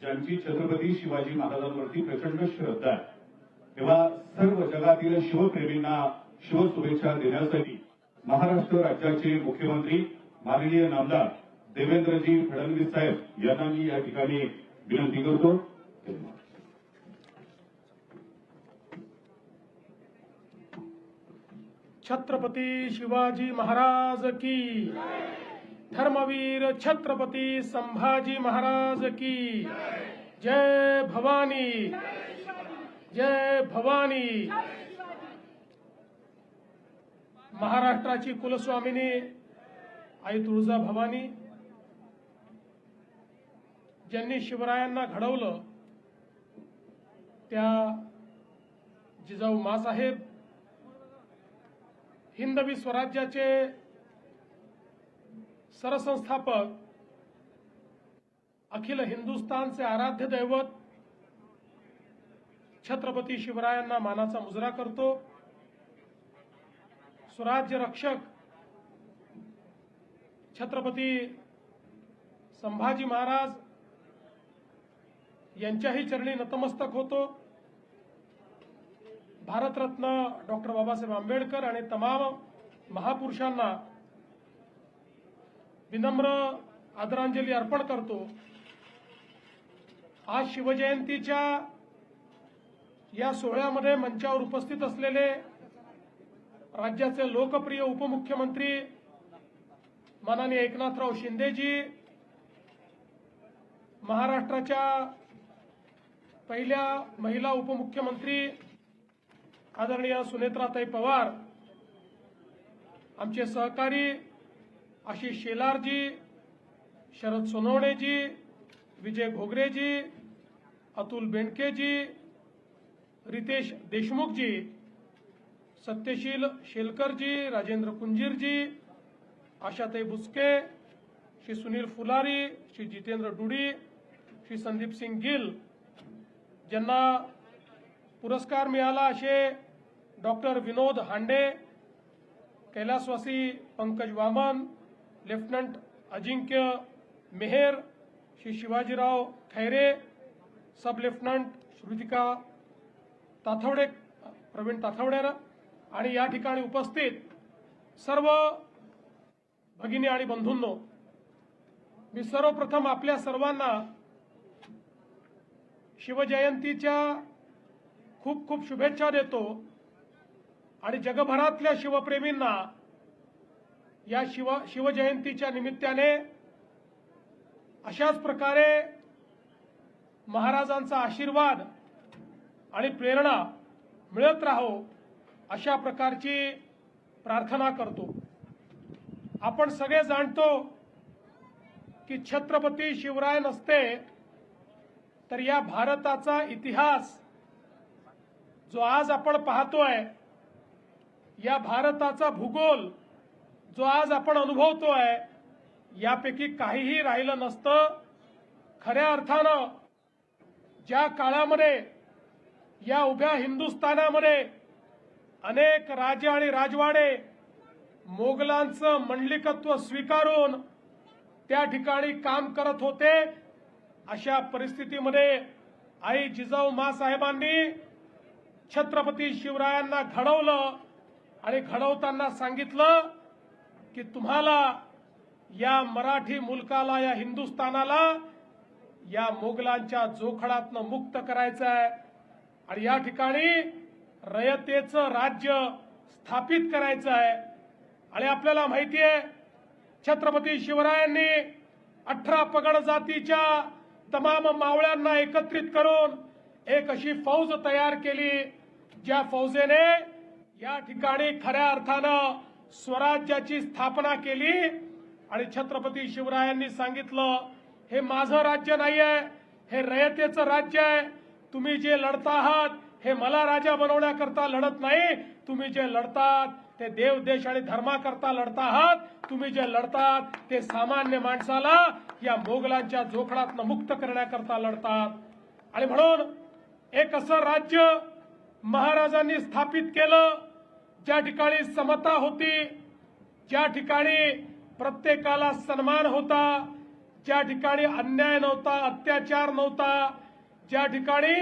ज्यांची छत्रपती शिवाजी महाराजांवरती प्रचंड श्रद्धा आहे, तेव्हा सर्व जगातील शिवप्रेमींना शिवशुभेच्छा देण्यासाठी महाराष्ट्र राज्याचे मुख्यमंत्री माननीय नामदार देवेंद्रजी फडणवीस साहेब यांना मी या ठिकाणी विनंती करतो। छत्रपती शिवाजी महाराज की, धर्मवीर छत्रपती संभाजी महाराज की जय भवानी, जय भवानी। महाराष्ट्राची कुलस्वामिनी आई तुळजा भवानी ज्यांनी शिवरायांना घडवलं त्या जिजाऊ मासाहेब हिंदवी स्वराज्याचे सरसंस्थापक, अखिल हिंदुस्थानचे आराध्य दैवत छत्रपती शिवरायांना मानाचा मुजरा करतो। स्वराज्य रक्षक छत्रपती संभाजी महाराज यांच्याही चरणी नतमस्तक होतो। भारतरत्न डॉक्टर बाबासाहेब आंबेडकर आणि तमाम महापुरुषांना विनम्र आदरांजली अर्पण करतो। आज शिवजयंतीच्या या सोहळ्यामध्ये मंचावर उपस्थित असलेले राज्याचे लोकप्रिय उपमुख्यमंत्री माननीय एकनाथराव शिंदेजी, महाराष्ट्राच्या पहिल्या महिला उपमुख्यमंत्री आदरणीय सुनेत्राताई पवार, आमचे सहकारी आशिष शेलारजी, शरद सोनवणेजी, विजय घोगरेजी, अतुल बेंडकेजी, रितेश देशमुखजी, सत्यशील शेलकरजी, राजेंद्र कुंजीरजी, आशाताई बुचके, श्री सुनील फुलारी, श्री जितेंद्र डुडी, श्री संदीप सिंग गिल, ज्यांना पुरस्कार मिळाला असे डॉक्टर विनोद हांडे, कैलासवासी पंकज वामन, लेफ्टनंट अजिंक्य मेहर, श्री शिवाजीराव खैरे, सब लेफ्टनंट श्रुतिका ताथवडे, प्रवीण ताथवडेर आणि या ठिकाणी उपस्थित सर्व भगिनी आणि बंधूंनो, मी सर्वप्रथम आपल्या सर्वांना शिवजयंतीच्या खूप खूप शुभेच्छा देतो आणि जगभरातल्या शिवप्रेमींना या शिवजयंतीच्या निमित्ताने अशाच प्रकारे महाराजांचा आशीर्वाद आणि प्रेरणा मिळत राहो अशा प्रकारची प्रार्थना करतो। आपण सगळे जाणतो की छत्रपती शिवराय नसते तर या भारताचा इतिहास जो आज आपण पाहतोय, या भारताचा भूगोल जो आज आपण अनुभवतोय, यापैकी काहीही राहिलं नसतं। खऱ्या अर्थानं ज्या काळामध्ये या उभ्या हिंदुस्थानामध्ये अनेक राजे आणि राजवाडे मोगलांचं मंडलिकत्व स्वीकारून त्या ठिकाणी काम करत होते, अशा परिस्थितीमध्ये आई जिजाऊ मासाहेबांनी छत्रपती शिवरायांना घडवलं आणि घडवताना सांगितलं की तुम्हाला या मराठी मुलकाला, या हिंदुस्थानाला या मोगलांच्या जोखडातनं मुक्त करायचं आहे आणि या ठिकाणी रयतेचं राज्य स्थापित करायचं आहे। आणि आपल्याला माहिती आहे छत्रपती शिवरायांनी 18 पगड जातीच्या तमाम मावळ्यांना एकत्रित करून एक अशी फौज तयार केली, ज्या फौजेने या ठिकाणी खऱ्या अर्थानं स्वराज्याची स्थापना केली। आणि छत्रपती शिवरायांनी सांगितलं, हे माझं राज्य नाहीये, हे रयतेचं राज्य आहे। तुम्ही जे लढता आहात हे मला राजा बनवण्याकरता लढत नाही, तुम्ही जे लढतात ते देव देश आणि धर्माकरता लढता आहात। तुम्ही जे लढतात ते सामान्य माणसाला या मोगलांच्या जोखडातनं मुक्त करण्याकरता लढतात। आणि म्हणून एक असं राज्य महाराजांनी स्थापित केलं ज्या ठिकाणी समता होती, ज्या ठिकाणी प्रत्येकाला सन्मान होता, ज्या ठिकाणी अन्याय नव्हता, अत्याचार नव्हता, ज्या ठिकाणी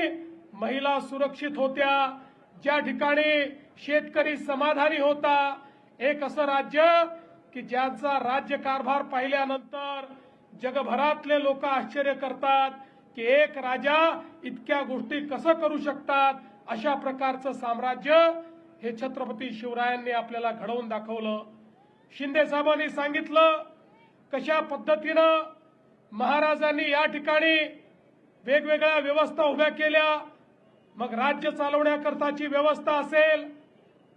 महिला सुरक्षित होत्या, ज्या ठिकाणी शेतकरी समाधानी होता, एक असं राज्य की ज्यांचा राज्यकारभार पाहिल्यानंतर जगभरातले लोक आश्चर्य करतात की एक राजा इतक्या गोष्टी कसं करू शकतात. अशा प्रकारचं साम्राज्य हे छत्रपती शिवरायांनी आपल्याला घडवून दाखवलं. शिंदे साहेबांनी सांगितलं कशा पद्धतीनं महाराजांनी या ठिकाणी वेगवेगळ्या व्यवस्था उभ्या केल्या. मग राज्य चालवण्याकरताची व्यवस्था असेल,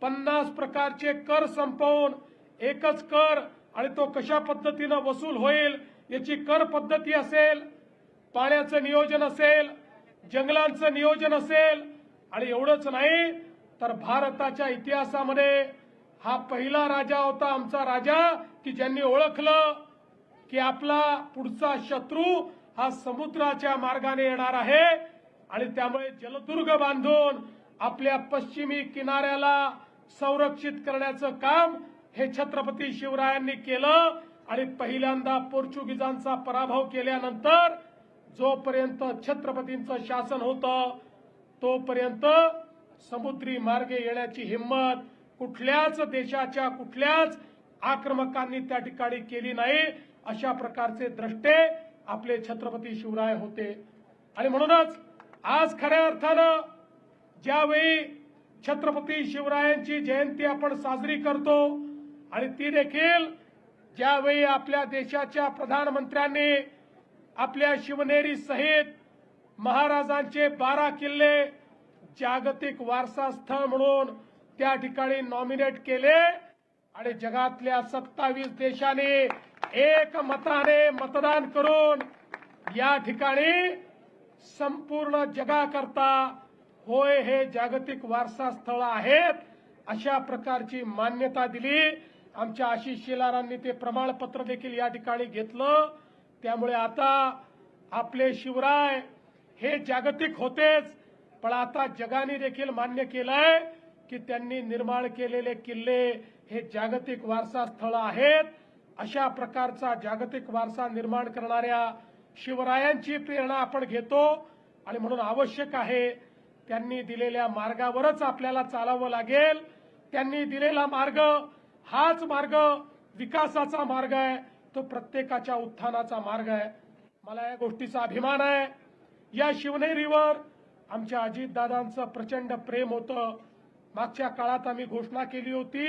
50 प्रकारचे कर संपवून एकच कर आणि तो कशा पद्धतीनं वसूल होईल याची कर पद्धती असेल, पाण्याचं नियोजन असेल, जंगलांचं नियोजन असेल, आणि एवढंच नाही तर भारताच्या इतिहासामध्ये हा पहिला राजा होता, आमचा राजा, की ज्यांनी ओळखलं की आपला पुढचा शत्रू हा समुद्राच्या मार्गाने येणार आहे आणि त्यामुळे जलदुर्ग बांधून आपल्या पश्चिमी किनाऱ्याला संरक्षित करण्याचं काम हे छत्रपती शिवरायांनी केलं. आणि पहिल्यांदा पोर्चुगीजांचा पराभव केल्यानंतर जोपर्यंत छत्रपतींचं शासन होतं तोपर्यंत समुद्री मार्गे येण्याची हिंमत कुठल्याच देशाच्या कुठल्याच आक्रमकांनी त्या ठिकाणी केली नाही. अशा प्रकारचे द्रष्टे आपले छत्रपती शिवराय होते. आणि म्हणूनच आज खऱ्या अर्थानं ज्यावेळी छत्रपती शिवरायांची जयंती आपण साजरी करतो आणि ती देखील ज्यावेळी आपल्या देशाच्या प्रधानमंत्र्यांनी आपल्या शिवनेरी सहित महाराजांचे 12 किल्ले जागतिक वारसा स्थळ म्हणून त्या ठिकाणी नॉमिनेट केले आणि जगातल्या 27 देशांनी एक मताने मतदान करून या ठिकाणी संपूर्ण जगाकरता होय हे जागतिक वारसा स्थळ आहेत अशा प्रकारची मान्यता दिली. आमच्या आशिष शेलारांनी ते प्रमाणपत्र देखील या ठिकाणी घेतलं. त्यामुळे आता आपले शिवराय हे जागतिक होतेच, पण आता जगाने देखील मान्य केलंय की त्यांनी निर्माण केलेले किल्ले हे जागतिक वारसा स्थळ आहेत. अशा प्रकारचा जागतिक वारसा निर्माण करणाऱ्या शिवरायांची प्रेरणा आपण घेतो आणि म्हणून आवश्यक आहे त्यांनी दिलेल्या मार्गावरच आपल्याला चालावं लागेल. त्यांनी दिलेला मार्ग हाच मार्ग विकासाचा मार्ग आहे, तो प्रत्येकाच्या उत्थानाचा मार्ग आहे. मला या गोष्टीचा अभिमान आहे. या शिवनेरीवर आमच्या अजितदादांचं प्रचंड प्रेम होतं. मागच्या काळात आम्ही घोषणा केली होती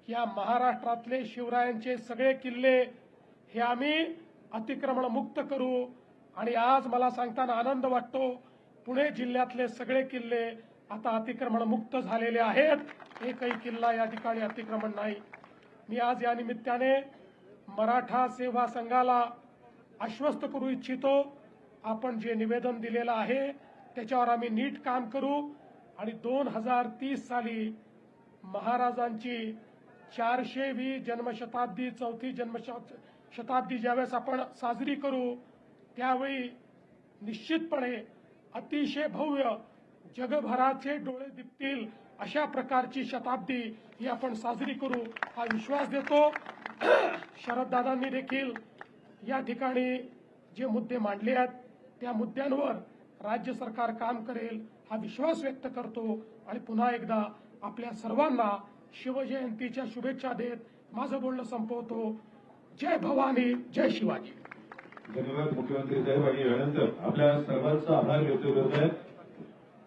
या महाराष्ट्रातले शिवरायांचे सगळे किल्ले हे आम्ही अतिक्रमण मुक्त करू. आणि आज मला सांगताना आनंद वाटतो पुणे जिल्ह्यातले सगळे किल्ले आता अतिक्रमण मुक्त झालेले आहेत. एकही किल्ला या ठिकाणी अतिक्रमण नाही. मी आज या निमित्ताने मराठा सेवा संघाला आश्वस्त करू इच्छितो, आपण जे निवेदन दिलेलं आहे त्याच्यावर आम्ही नीट काम करू आणि 2030 साली महाराजांची 420 जन्मशताब्दी 4थी जन्मशताब्दी ज्यावेळेस आपण साजरी करू त्यावेळी निश्चितपणे अतिशय भव्य जगभराचे डोळे दिपतील अशा प्रकारची शताब्दी ही आपण साजरी करू हा विश्वास देतो. शरददादांनी देखील या ठिकाणी जे मुद्दे मांडले आहेत त्या मुद्द्यांवर राज्य सरकार काम करेल हा विश्वास व्यक्त करतो आणि पुन्हा एकदा आपल्या सर्वांना शिवजयंतीच्या शुभेच्छा देत माझं बोलणं संपवतो. जय भवानी, जय शिवाजी. धन्यवाद मुख्यमंत्री साहेब. आणि यानंतर आपल्या सर्वांचा आभार व्यक्त करत आहेत